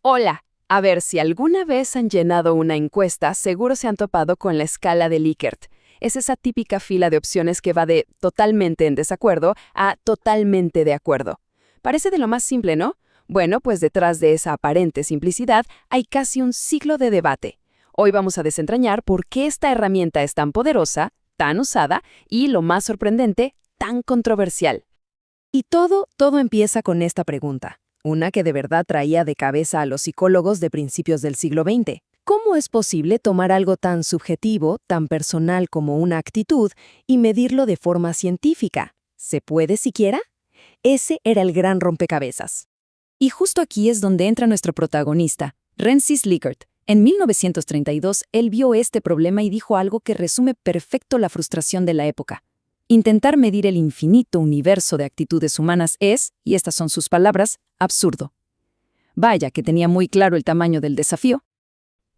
Hola, a ver, si alguna vez han llenado una encuesta, seguro se han topado con la escala de Likert. Es esa típica fila de opciones que va de totalmente en desacuerdo a totalmente de acuerdo. Parece de lo más simple, ¿no? Bueno, pues detrás de esa aparente simplicidad hay casi un siglo de debate. Hoy vamos a desentrañar por qué esta herramienta es tan poderosa, tan usada y, lo más sorprendente, tan controversial. Y todo empieza con esta pregunta, una que de verdad traía de cabeza a los psicólogos de principios del siglo XX. ¿Cómo es posible tomar algo tan subjetivo, tan personal como una actitud, y medirlo de forma científica? ¿Se puede siquiera? Ese era el gran rompecabezas. Y justo aquí es donde entra nuestro protagonista, Rensis Likert. En 1932, él vio este problema y dijo algo que resume perfecto la frustración de la época. Intentar medir el infinito universo de actitudes humanas es, y estas son sus palabras, absurdo. Vaya que tenía muy claro el tamaño del desafío.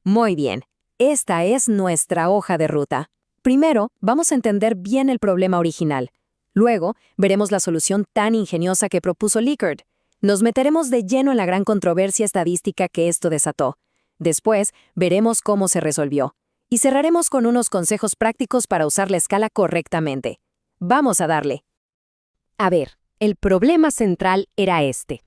Muy bien, esta es nuestra hoja de ruta. Primero, vamos a entender bien el problema original. Luego, veremos la solución tan ingeniosa que propuso Likert. Nos meteremos de lleno en la gran controversia estadística que esto desató. Después, veremos cómo se resolvió. Y cerraremos con unos consejos prácticos para usar la escala correctamente. Vamos a darle. A ver, el problema central era este.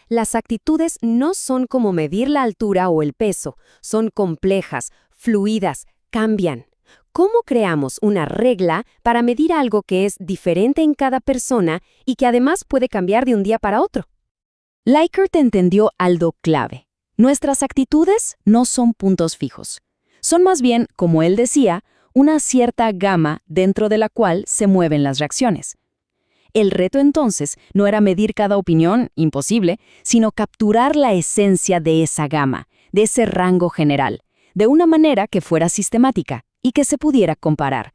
Las actitudes no son como medir la altura o el peso, son complejas, fluidas, cambian. ¿Cómo creamos una regla para medir algo que es diferente en cada persona y que además puede cambiar de un día para otro? Likert entendió algo clave. Nuestras actitudes no son puntos fijos. Son más bien, como él decía, una cierta gama dentro de la cual se mueven las reacciones. El reto entonces no era medir cada opinión, imposible, sino capturar la esencia de esa gama, de ese rango general, de una manera que fuera sistemática y que se pudiera comparar.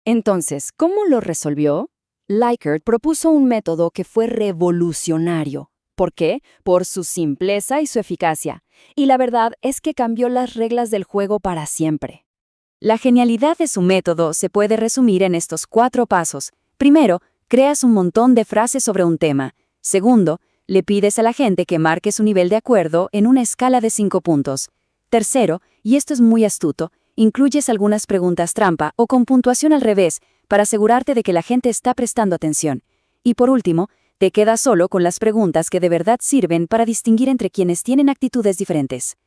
Entonces, ¿cómo lo resolvió? Likert propuso un método que fue revolucionario. ¿Por qué? Por su simpleza y su eficacia. Y la verdad es que cambió las reglas del juego para siempre. La genialidad de su método se puede resumir en estos 4 pasos. Primero, creas un montón de frases sobre un tema. Segundo, le pides a la gente que marque su nivel de acuerdo en una escala de 5 puntos. Tercero, y esto es muy astuto, incluyes algunas preguntas trampa o con puntuación al revés para asegurarte de que la gente está prestando atención. Y por último, te quedas solo con las preguntas que de verdad sirven para distinguir entre quienes tienen actitudes diferentes.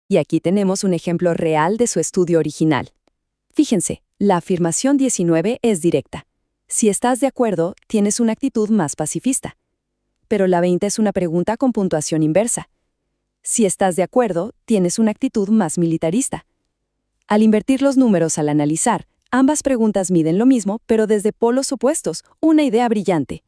Y aquí tenemos un ejemplo real de su estudio original. Fíjense, la afirmación 19 es directa. Si estás de acuerdo, tienes una actitud más pacifista. Pero la 20 es una pregunta con puntuación inversa. Si estás de acuerdo, tienes una actitud más militarista. Al invertir los números al analizar, ambas preguntas miden lo mismo, pero desde polos opuestos, una idea brillante.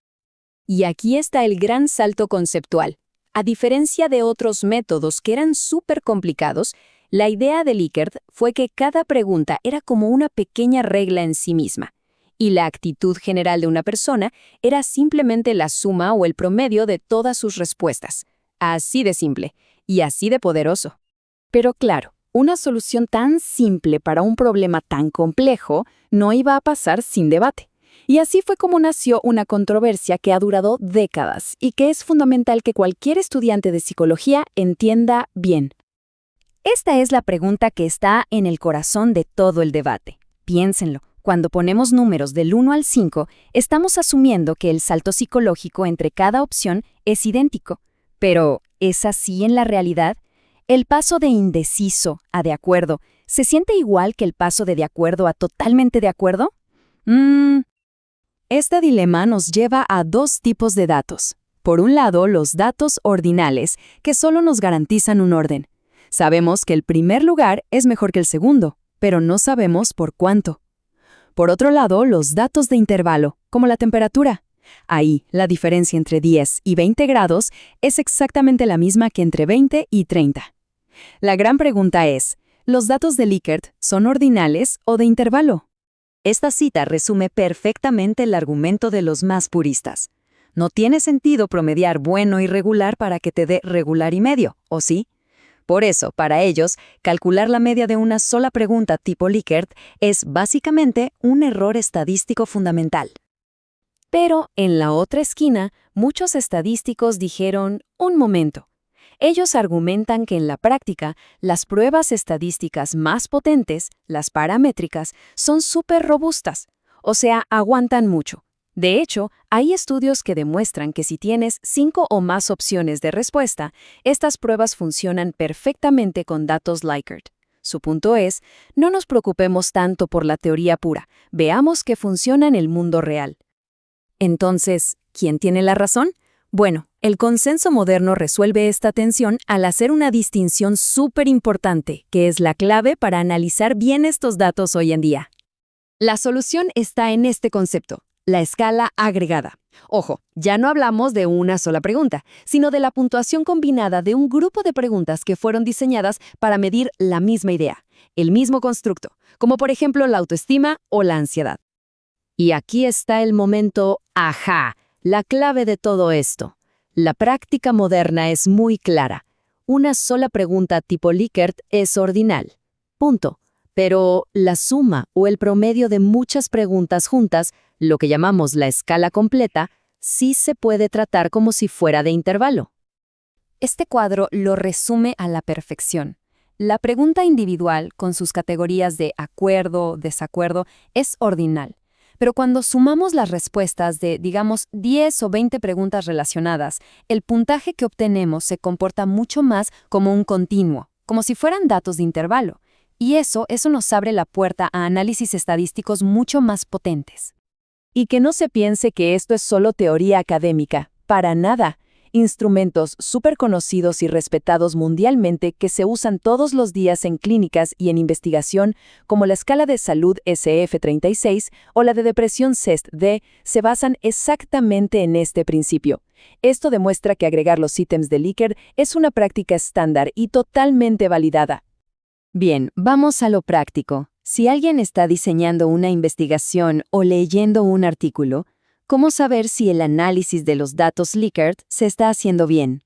Y aquí está el gran salto conceptual. A diferencia de otros métodos que eran súper complicados, la idea de Likert fue que cada pregunta era como una pequeña regla en sí misma, y la actitud general de una persona era simplemente la suma o el promedio de todas sus respuestas. Así de simple y así de poderoso. Pero claro, una solución tan simple para un problema tan complejo no iba a pasar sin debate. Y así fue como nació una controversia que ha durado décadas y que es fundamental que cualquier estudiante de psicología entienda bien. Esta es la pregunta que está en el corazón de todo el debate. Piénsenlo, cuando ponemos números del 1 al 5, estamos asumiendo que el salto psicológico entre cada opción es idéntico. Pero, ¿es así en la realidad? ¿El paso de indeciso a de acuerdo se siente igual que el paso de acuerdo a totalmente de acuerdo? Este dilema nos lleva a 2 tipos de datos. Por un lado, los datos ordinales, que solo nos garantizan un orden. Sabemos que el primer lugar es mejor que el segundo, pero no sabemos por cuánto. Por otro lado, los datos de intervalo, como la temperatura. Ahí, la diferencia entre 10 y 20 grados es exactamente la misma que entre 20 y 30. La gran pregunta es, ¿los datos de Likert son ordinales o de intervalo? Esta cita resume perfectamente el argumento de los más puristas. No tiene sentido promediar bueno y regular para que te dé regular y medio, ¿o sí? Por eso, para ellos, calcular la media de una sola pregunta tipo Likert es básicamente un error estadístico fundamental. Pero en la otra esquina, muchos estadísticos dijeron, un momento, Ellos argumentan que en la práctica, las pruebas estadísticas más potentes, las paramétricas, son súper robustas, o sea, aguantan mucho. De hecho, hay estudios que demuestran que si tienes 5 o más opciones de respuesta, estas pruebas funcionan perfectamente con datos Likert. Su punto es, no nos preocupemos tanto por la teoría pura, veamos que funciona en el mundo real. Entonces, ¿quién tiene la razón? Bueno, el consenso moderno resuelve esta tensión al hacer una distinción súper importante, que es la clave para analizar bien estos datos hoy en día. La solución está en este concepto, la escala agregada. Ojo, ya no hablamos de una sola pregunta, sino de la puntuación combinada de un grupo de preguntas que fueron diseñadas para medir la misma idea, el mismo constructo, como por ejemplo la autoestima o la ansiedad. Y aquí está el momento ¡ajá!, la clave de todo esto. La práctica moderna es muy clara. Una sola pregunta tipo Likert es ordinal. Punto. Pero la suma o el promedio de muchas preguntas juntas, lo que llamamos la escala completa, sí se puede tratar como si fuera de intervalo. Este cuadro lo resume a la perfección. La pregunta individual, con sus categorías de acuerdo, desacuerdo, es ordinal. Pero cuando sumamos las respuestas de, digamos, 10 o 20 preguntas relacionadas, el puntaje que obtenemos se comporta mucho más como un continuo, como si fueran datos de intervalo. Y eso nos abre la puerta a análisis estadísticos mucho más potentes. Y que no se piense que esto es solo teoría académica, para nada. Instrumentos súper conocidos y respetados mundialmente que se usan todos los días en clínicas y en investigación, como la escala de salud SF36 o la de depresión CEST-D, se basan exactamente en este principio. Esto demuestra que agregar los ítems de Likert es una práctica estándar y totalmente validada. Bien, vamos a lo práctico. Si alguien está diseñando una investigación o leyendo un artículo, ¿cómo saber si el análisis de los datos Likert se está haciendo bien?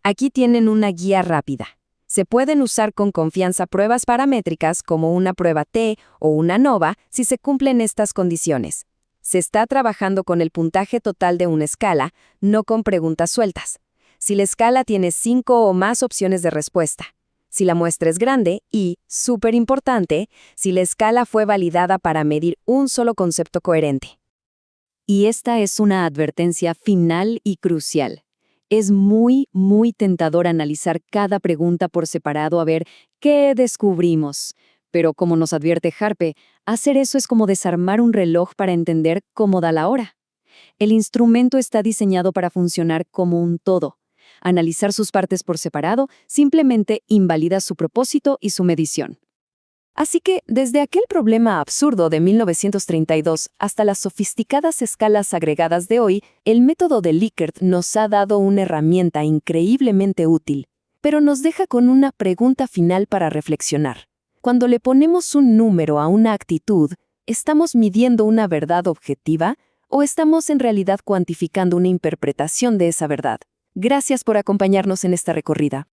Aquí tienen una guía rápida. Se pueden usar con confianza pruebas paramétricas como una prueba T o una ANOVA si se cumplen estas condiciones. Se está trabajando con el puntaje total de una escala, no con preguntas sueltas. Si la escala tiene 5 o más opciones de respuesta. Si la muestra es grande y, súper importante, si la escala fue validada para medir un solo concepto coherente. Y esta es una advertencia final y crucial. Es muy, muy tentador analizar cada pregunta por separado a ver qué descubrimos. Pero como nos advierte Harpe, hacer eso es como desarmar un reloj para entender cómo da la hora. El instrumento está diseñado para funcionar como un todo. Analizar sus partes por separado simplemente invalida su propósito y su medición. Así que, desde aquel problema absurdo de 1932 hasta las sofisticadas escalas agregadas de hoy, el método de Likert nos ha dado una herramienta increíblemente útil, pero nos deja con una pregunta final para reflexionar. Cuando le ponemos un número a una actitud, ¿estamos midiendo una verdad objetiva o estamos en realidad cuantificando una interpretación de esa verdad? Gracias por acompañarnos en esta recorrida.